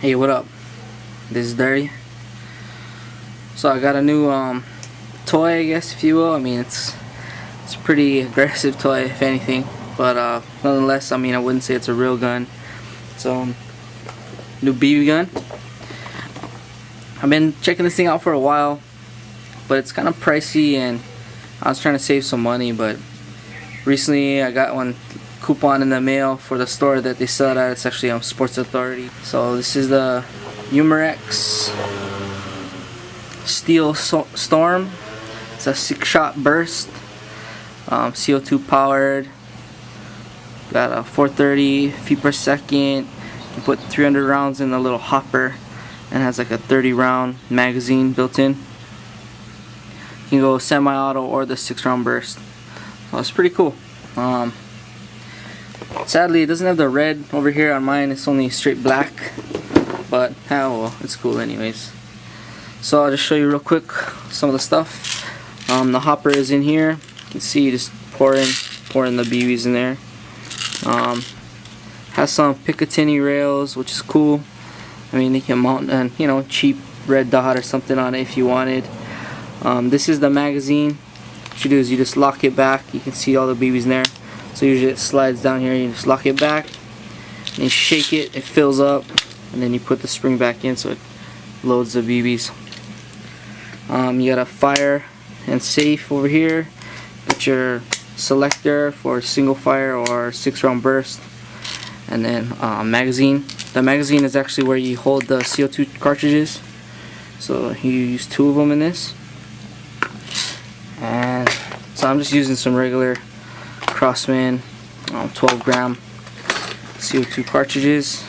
Hey, what up? This is Dirty. So I got a new toy, I guess, if you will. I mean, it's a pretty aggressive toy, if anything, but nonetheless, I mean, I wouldn't say it's a real gun. So, new BB gun. I've been checking this thing out for a while, but it's kind of pricey, and I was trying to save some money. But recently, I got one coupon in the mail for the store that they sell it at. It's actually on Sports Authority. So this is the Umarex Steel Storm. It's a 6-shot burst, CO2 powered. Got a 430 feet per second. You put 300 rounds in a little hopper, and has like a 30-round magazine built in. You can go semi-auto or the 6-round burst. So it's pretty cool. Sadly, it doesn't have the red over here on mine. It's only straight black, but well, it's cool anyways. So I'll just show you real quick some of the stuff. The hopper is in here. You can see, just pour in the BBs in there. Has some Picatinny rails, which is cool. I mean, they can mount a cheap red dot or something on it if you wanted. This is the magazine. What you do is you just lock it back. You can see all the BBs in there. So usually it slides down here. You just lock it back, and you shake it. It fills up, and then you put the spring back in so it loads the BBs. You got a fire and safe over here. Got your selector for single fire or 6-round burst, and then magazine. The magazine is actually where you hold the CO2 cartridges. So you use 2 of them in this. And so I'm just using some regular Crossman 12-gram CO2 cartridges.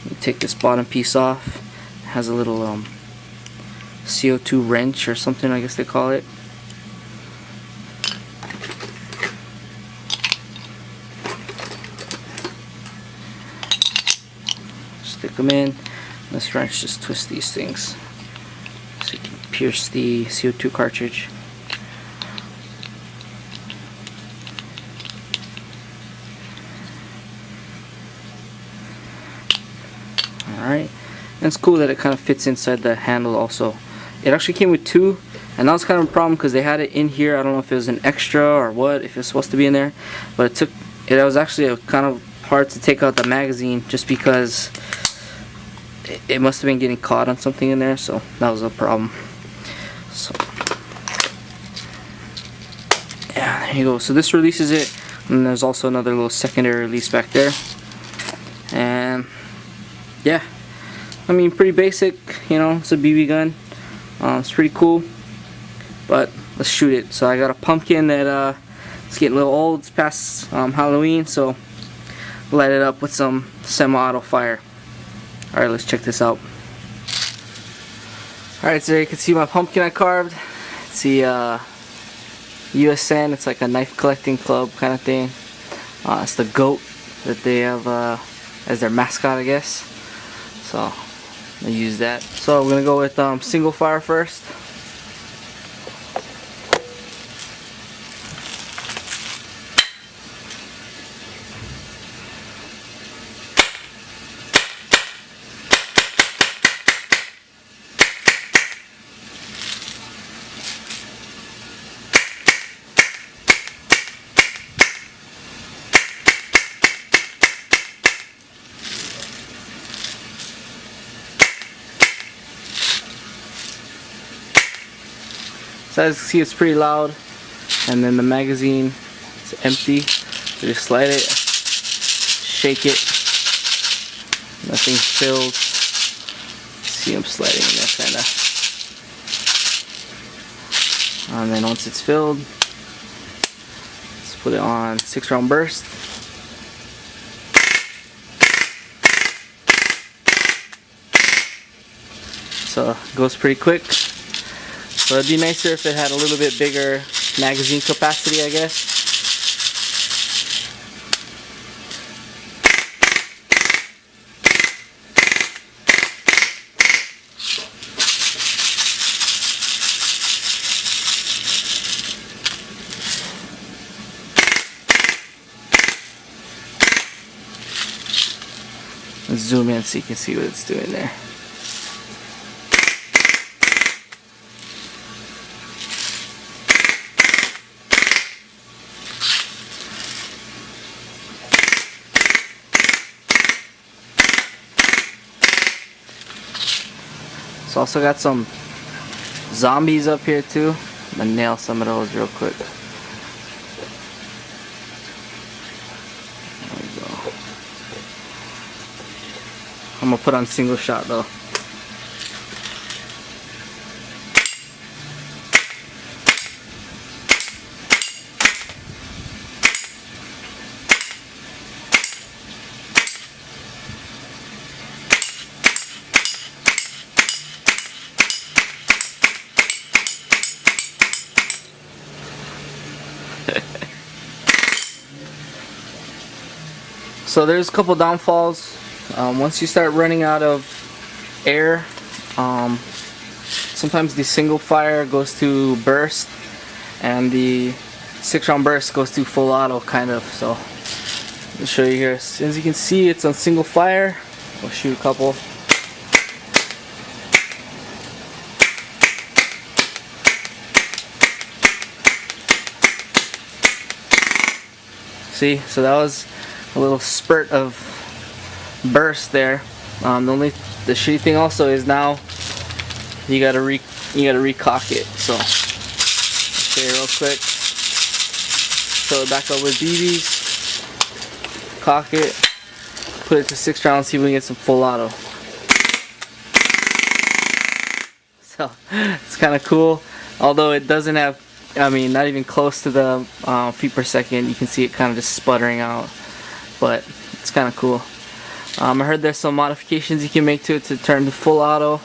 You take this bottom piece off. It has a little CO2 wrench or something, I guess they call it. Stick them in. This wrench just twists these things so you can pierce the CO2 cartridge. Alright, and it's cool that it kind of fits inside the handle also. It actually came with 2, and that was kind of a problem because they had it in here. I don't know if it was an extra or what, if it's supposed to be in there, but it was actually kind of hard to take out the magazine just because it must have been getting caught on something in there, so that was a problem. So yeah, there you go. So this releases it, and there's also another little secondary release back there. And yeah, I mean, pretty basic, it's a BB gun. It's pretty cool, but let's shoot it. So I got a pumpkin that it's getting a little old. It's past Halloween, so light it up with some semi-auto fire. Alright, let's check this out. Alright, so you can see my pumpkin I carved. It's the USN. It's like a knife collecting club kind of thing. It's the goat that they have as their mascot, I guess. So I use that. So we're gonna go with single fire first. So as you can see, it's pretty loud, and then the magazine is empty. So just slide it, shake it, nothing fills. See them sliding in there kinda. And then once it's filled, let's put it on 6-round burst. So it goes pretty quick. So it'd be nicer if it had a little bit bigger magazine capacity, I guess. Let's zoom in so you can see what it's doing there. It's also got some zombies up here too. I'm gonna nail some of those real quick. There we go. I'm gonna put on single shot though. So there's a couple downfalls. Once you start running out of air, sometimes the single fire goes to burst and the 6-round burst goes to full auto kind of. So let me show you here. As you can see, it's on single fire. We'll shoot a couple. See, so that was a little spurt of burst there. The shitty thing also is now you gotta recock it. So I'll show you real quick. Fill it back up with BBs, cock it, put it to 6 rounds, see if we can get some full auto. So it's kind of cool, although it doesn't have, I mean, not even close to the feet per second. You can see it kind of just sputtering out, but it's kind of cool. I heard there's some modifications you can make to it to turn to full auto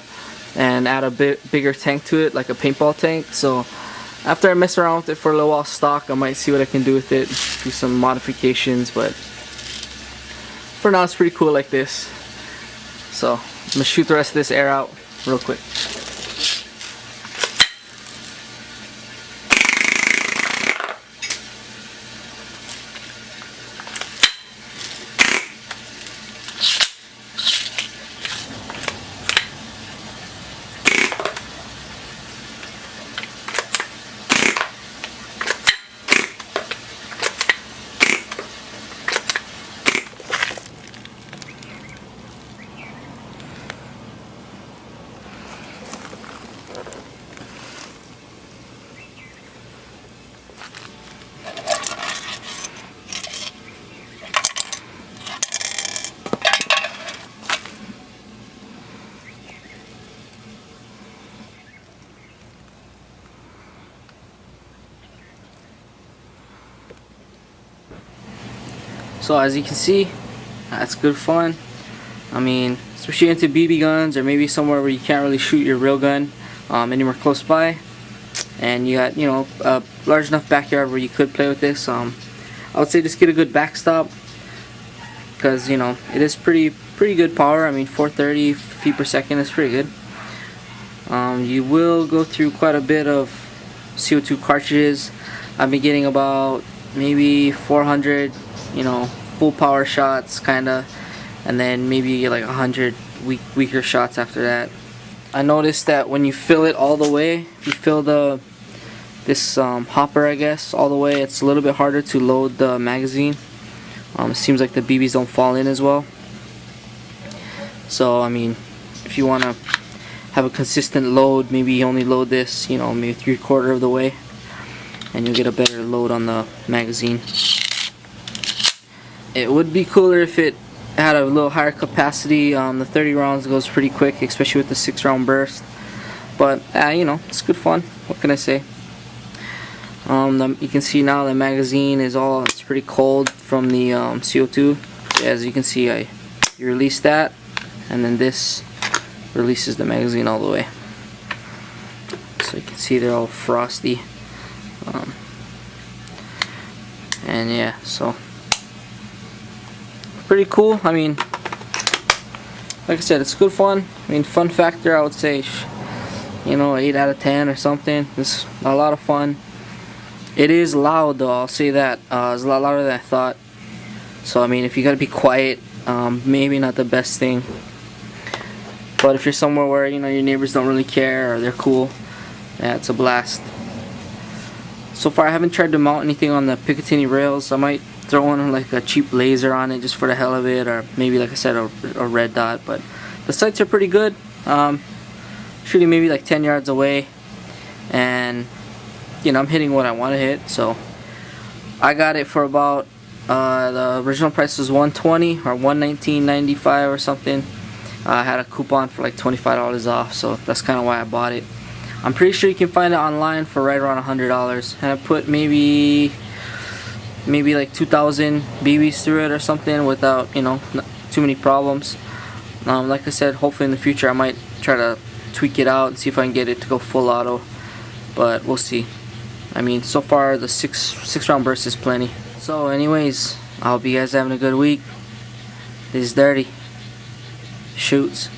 and add a bit bigger tank to it, like a paintball tank. So after I mess around with it for a little while stock, I might see what I can do with it, do some modifications, but for now it's pretty cool like this. So I'm gonna shoot the rest of this air out real quick. So as you can see, that's good fun. I mean, especially into BB guns or maybe somewhere where you can't really shoot your real gun anywhere close by, and you got, you know, a large enough backyard where you could play with this. I would say just get a good backstop, because, you know, it is pretty good power. I mean, 430 feet per second is pretty good. You will go through quite a bit of CO2 cartridges. I've been getting about maybe 400, you know, full power shots kinda, and then maybe you get like 100 weaker shots after that. I noticed that when you fill it all the way, if you fill this hopper, I guess, all the way, it's a little bit harder to load the magazine. It seems like the BBs don't fall in as well. So I mean, if you want to have a consistent load, maybe you only load this, you know, maybe 3/4 of the way, and you'll get a better load on the magazine. It would be cooler if it had a little higher capacity. The 30 rounds goes pretty quick, especially with the 6-round burst. But you know, it's good fun. What can I say? You can see now the magazine is it's pretty cold from the CO2. As you can see, you release that, and then this releases the magazine all the way. So you can see they're all frosty. And yeah, so pretty cool. I mean, like I said, it's good fun. I mean, fun factor, I would say, you know, 8 out of 10 or something. It's a lot of fun. It is loud though, I'll say that. It's a lot louder than I thought. So I mean, if you gotta be quiet, maybe not the best thing. But if you're somewhere where your neighbors don't really care or they're cool, yeah, it's a blast. So far I haven't tried to mount anything on the Picatinny rails. I might throw in like a cheap laser on it just for the hell of it, or maybe like I said a red dot. But the sights are pretty good. Shooting maybe like 10 yards away, and I'm hitting what I want to hit. So I got it for about the original price was $120 or $119.95 or something. I had a coupon for like $25 off, so that's kind of why I bought it. I'm pretty sure you can find it online for right around $100, and I put maybe like 2,000 BBs through it or something without not too many problems. Like I said, hopefully in the future I might try to tweak it out and see if I can get it to go full auto, but we'll see. I mean, so far the six round burst is plenty. So anyways, I hope you guys are having a good week. This is Dirty Shoots.